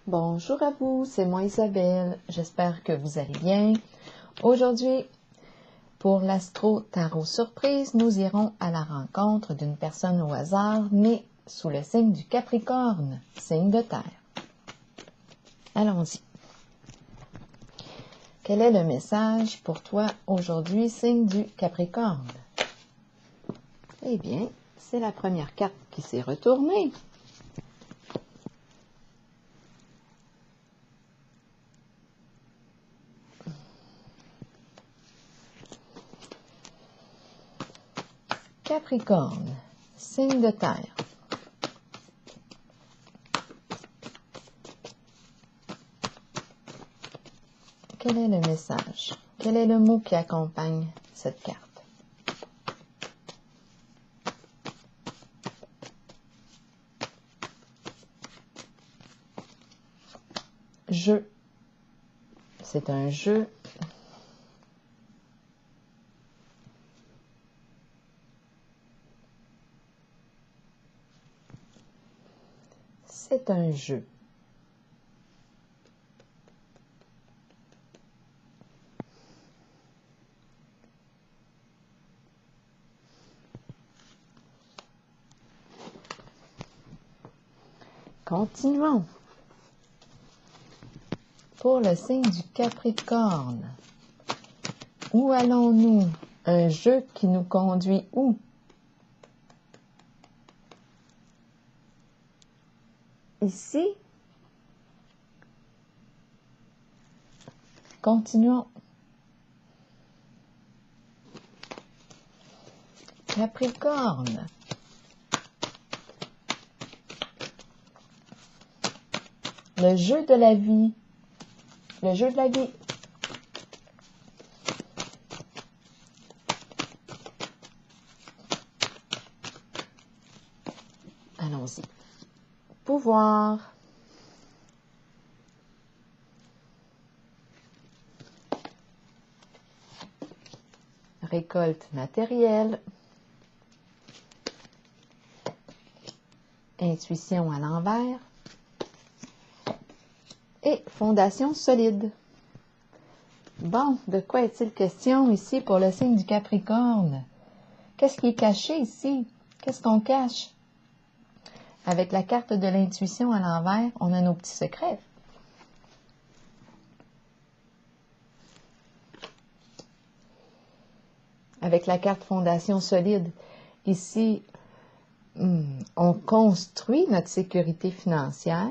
Bonjour à vous, c'est moi Isabelle. J'espère que vous allez bien. Aujourd'hui, pour l'Astro Tarot Surprise, nous irons à la rencontre d'une personne au hasard née sous le signe du Capricorne, signe de terre. Allons-y. Quel est le message pour toi aujourd'hui, signe du Capricorne? Eh bien, c'est la première carte qui s'est retournée. Capricorne, signe de terre. Quel est le message? Quel est le mot qui accompagne cette carte? Jeu. C'est un jeu. C'est un jeu. Continuons. Pour le signe du Capricorne, où allons-nous? Un jeu qui nous conduit où? Ici. Continuons. Capricorne. Le jeu de la vie. Le jeu de la vie. Allons-y. Pouvoir. Récolte matérielle. Intuition à l'envers. Et fondation solide. Bon, de quoi est-il question ici pour le signe du Capricorne? Qu'est-ce qui est caché ici? Qu'est-ce qu'on cache? Avec la carte de l'intuition à l'envers, on a nos petits secrets. Avec la carte fondation solide, ici, on construit notre sécurité financière.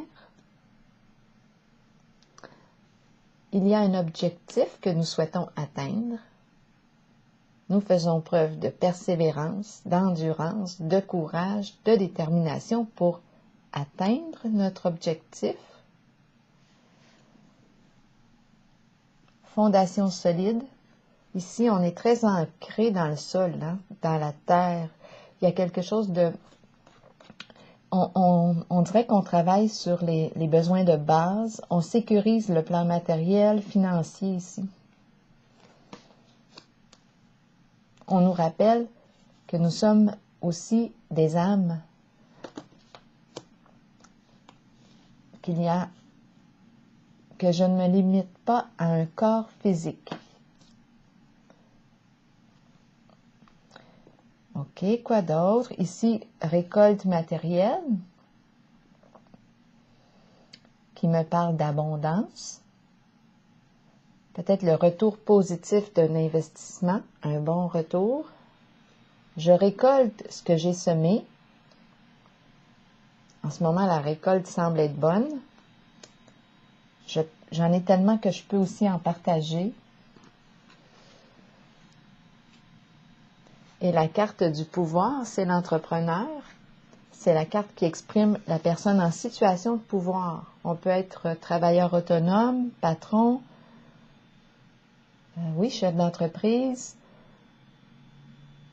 Il y a un objectif que nous souhaitons atteindre. Nous faisons preuve de persévérance, d'endurance, de courage, de détermination pour atteindre notre objectif. Fondation solide. Ici, on est très ancré dans le sol, dans la terre. Il y a quelque chose de... On dirait qu'on travaille sur les besoins de base. On sécurise le plan matériel, financier ici. On nous rappelle que nous sommes aussi des âmes. Que je ne me limite pas à un corps physique. OK, quoi d'autre? Ici, récolte matérielle, qui me parle d'abondance. Peut-être le retour positif d'un investissement, un bon retour. Je récolte ce que j'ai semé. En ce moment, la récolte semble être bonne. J'en ai tellement que je peux aussi en partager. Et la carte du pouvoir, c'est l'entrepreneur. C'est la carte qui exprime la personne en situation de pouvoir. On peut être travailleur autonome, patron, oui, chef d'entreprise.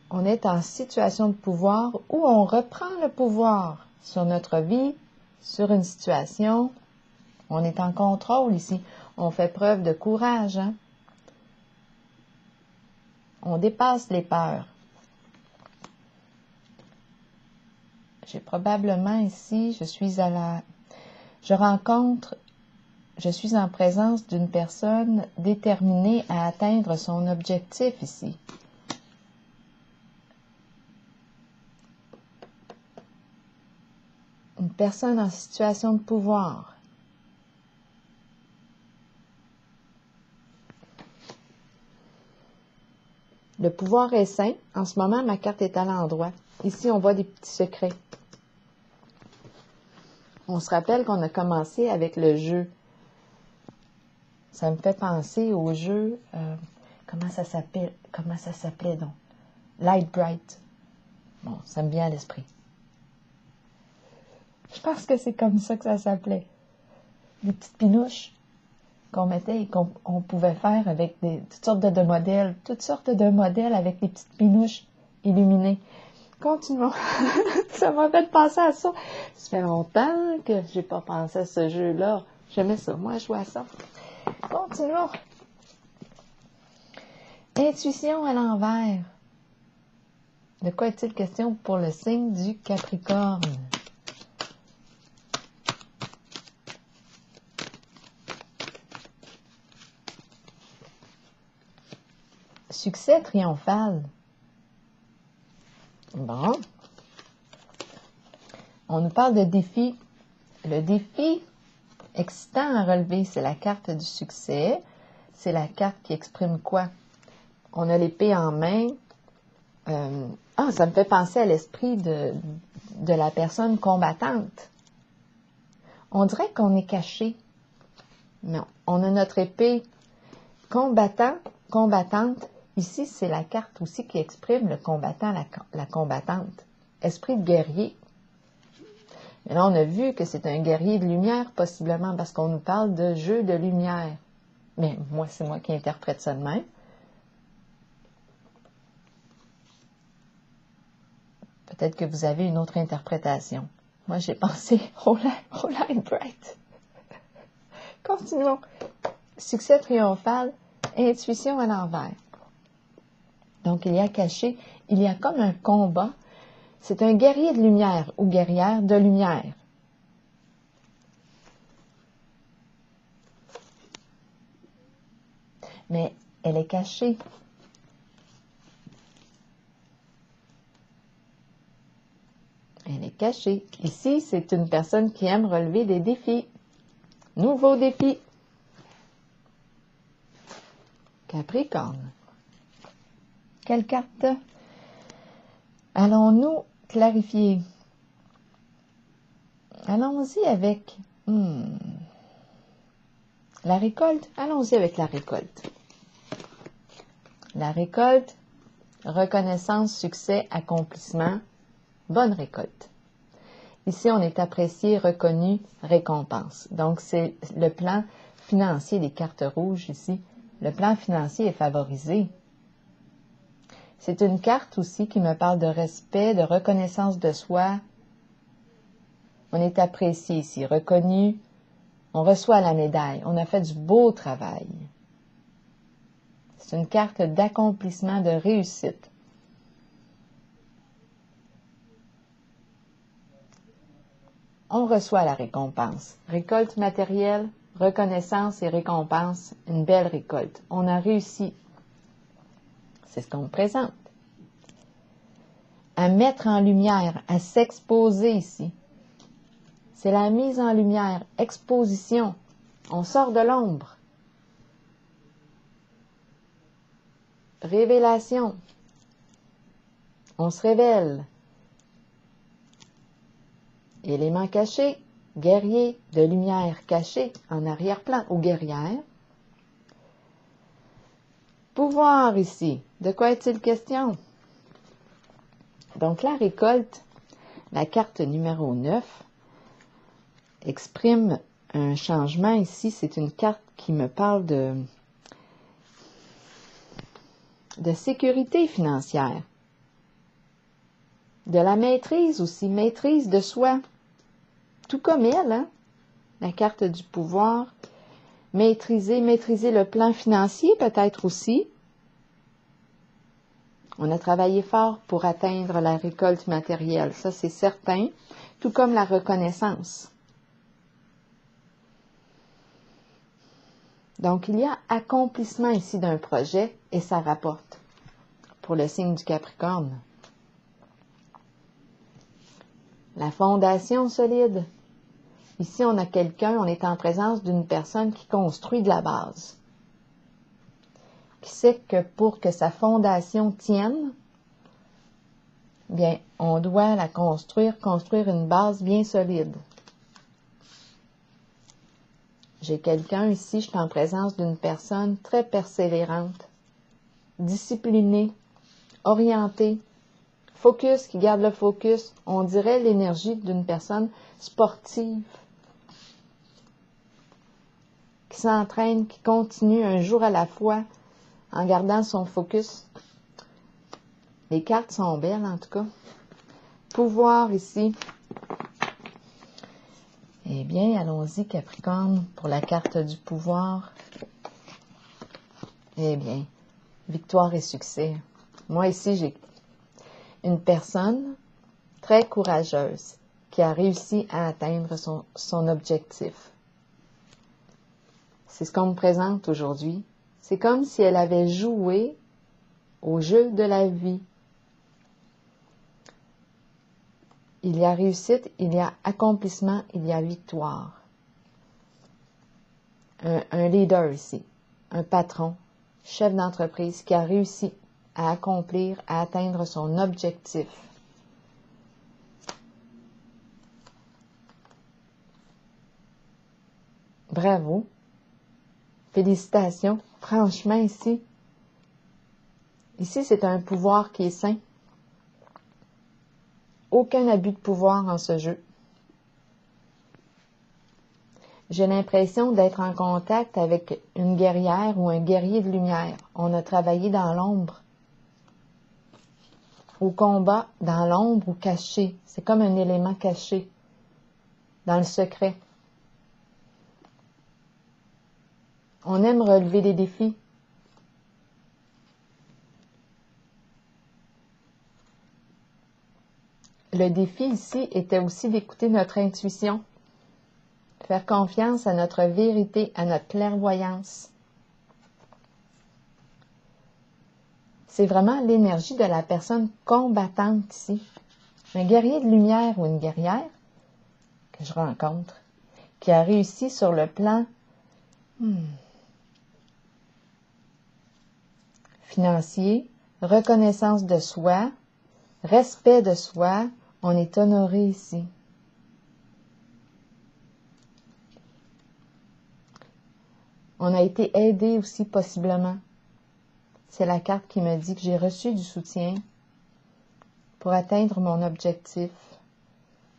On est en situation de pouvoir où on reprend le pouvoir sur notre vie, sur une situation. On est en contrôle ici. On fait preuve de courage. On dépasse les peurs. J'ai probablement ici, je rencontre je suis en présence d'une personne déterminée à atteindre son objectif ici. Une personne en situation de pouvoir. Le pouvoir est sain. En ce moment, ma carte est à l'endroit. Ici, on voit des petits secrets. On se rappelle qu'on a commencé avec le jeu. Ça me fait penser au jeu, comment ça s'appelait donc? Light Bright. Bon, ça me vient à l'esprit. Je pense que c'est comme ça que ça s'appelait. Des petites pinouches qu'on mettait et qu'on pouvait faire avec toutes sortes de modèles avec des petites pinouches illuminées. Continuons. Ça m'a fait penser à ça. Ça fait longtemps que j'ai pas pensé à ce jeu-là. J'aimais ça. Moi, je jouais à ça. Continuons. Intuition à l'envers. De quoi est-il question pour le signe du Capricorne? Succès triomphal. Bon. On nous parle de défi. Le défi excitant à relever, c'est la carte du succès. C'est la carte qui exprime quoi? On a l'épée en main. Ça me fait penser à l'esprit de la personne combattante. On dirait qu'on est caché. Non, on a notre épée combattante. Ici, c'est la carte aussi qui exprime le combattant, la combattante. Esprit de guerrier. Mais là, on a vu que c'est un guerrier de lumière, possiblement, parce qu'on nous parle de jeu de lumière. Mais moi, c'est moi qui interprète ça de même. Peut-être que vous avez une autre interprétation. Moi, j'ai pensé au Light Bright. Continuons. Succès triomphal, intuition à l'envers. Donc, il y a caché, il y a comme un combat. C'est un guerrier de lumière ou guerrière de lumière. Mais elle est cachée. Elle est cachée. Ici, c'est une personne qui aime relever des défis. Nouveaux défis. Capricorne. Quelle carte allons-nous clarifier? Allons-y avec la récolte. Allons-y avec la récolte. La récolte, reconnaissance, succès, accomplissement, bonne récolte. Ici, on est apprécié, reconnu, récompense. Donc, c'est le plan financier des cartes rouges ici. Le plan financier est favorisé. C'est une carte aussi qui me parle de respect, de reconnaissance de soi. On est apprécié ici, reconnu. On reçoit la médaille. On a fait du beau travail. C'est une carte d'accomplissement, de réussite. On reçoit la récompense. Récolte matérielle, reconnaissance et récompense, une belle récolte. On a réussi. C'est ce qu'on me présente. À mettre en lumière, à s'exposer ici. C'est la mise en lumière, exposition. On sort de l'ombre. Révélation. On se révèle. Élément caché, guerrier de lumière caché en arrière-plan ou guerrière. Pouvoir ici. De quoi est-il question? Donc la récolte, la carte numéro 9, exprime un changement ici. C'est une carte qui me parle de sécurité financière. De la maîtrise aussi, maîtrise de soi. Tout comme elle, hein? La carte du pouvoir. Maîtriser le plan financier peut-être aussi. On a travaillé fort pour atteindre la récolte matérielle, ça c'est certain. Tout comme la reconnaissance. Donc, il y a accomplissement ici d'un projet et ça rapporte pour le signe du Capricorne. La fondation solide. Ici, on a quelqu'un, on est en présence d'une personne qui construit de la base. Qui sait que pour que sa fondation tienne, bien, on doit la construire une base bien solide. J'ai quelqu'un ici, je suis en présence d'une personne très persévérante, disciplinée, orientée, focus, qui garde le focus. On dirait l'énergie d'une personne sportive, qui s'entraîne, qui continue un jour à la fois en gardant son focus. Les cartes sont belles en tout cas. Pouvoir ici. Eh bien, allons-y Capricorne pour la carte du pouvoir. Eh bien, victoire et succès. Moi ici, j'ai une personne très courageuse qui a réussi à atteindre son objectif. C'est ce qu'on me présente aujourd'hui. C'est comme si elle avait joué au jeu de la vie. Il y a réussite, il y a accomplissement, il y a victoire. Un leader ici, un patron, chef d'entreprise qui a réussi à accomplir, à atteindre son objectif. Bravo. Félicitations. Franchement, ici, c'est un pouvoir qui est sain. Aucun abus de pouvoir en ce jeu. J'ai l'impression d'être en contact avec une guerrière ou un guerrier de lumière. On a travaillé dans l'ombre. Au combat, dans l'ombre ou caché. C'est comme un élément caché, dans le secret. On aime relever des défis. Le défi ici était aussi d'écouter notre intuition, faire confiance à notre vérité, à notre clairvoyance. C'est vraiment l'énergie de la personne combattante ici. Un guerrier de lumière ou une guerrière que je rencontre, qui a réussi sur le plan financier, reconnaissance de soi, respect de soi, on est honoré ici. On a été aidé aussi possiblement. C'est la carte qui me dit que j'ai reçu du soutien pour atteindre mon objectif.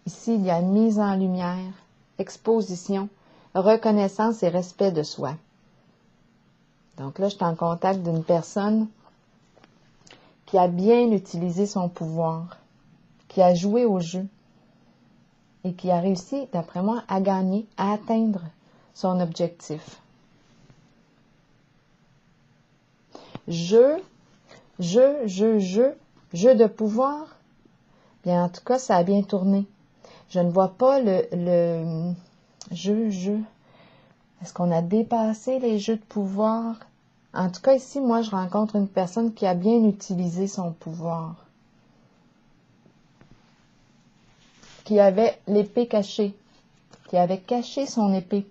Ici, il y a mise en lumière, exposition, reconnaissance et respect de soi. Donc là, je suis en contact d'une personne qui a bien utilisé son pouvoir, qui a joué au jeu et qui a réussi, d'après moi, à gagner, à atteindre son objectif. Jeu de pouvoir. Bien, en tout cas, ça a bien tourné. Je ne vois pas le jeu. Est-ce qu'on a dépassé les jeux de pouvoir? En tout cas, ici, moi, je rencontre une personne qui a bien utilisé son pouvoir. Qui avait l'épée cachée. Qui avait caché son épée.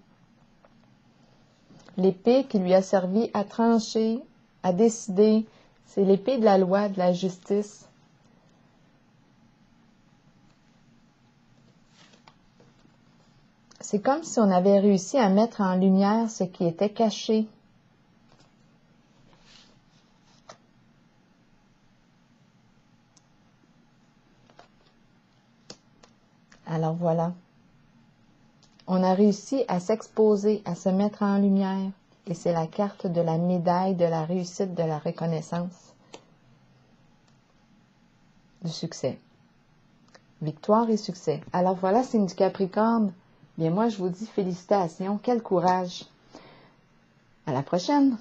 L'épée qui lui a servi à trancher, à décider. C'est l'épée de la loi, de la justice. C'est comme si on avait réussi à mettre en lumière ce qui était caché. Alors voilà. On a réussi à s'exposer, à se mettre en lumière. Et c'est la carte de la médaille, de la réussite, de la reconnaissance, du succès. Victoire et succès. Alors voilà, signe du Capricorne. Bien moi, je vous dis félicitations. Quel courage. À la prochaine.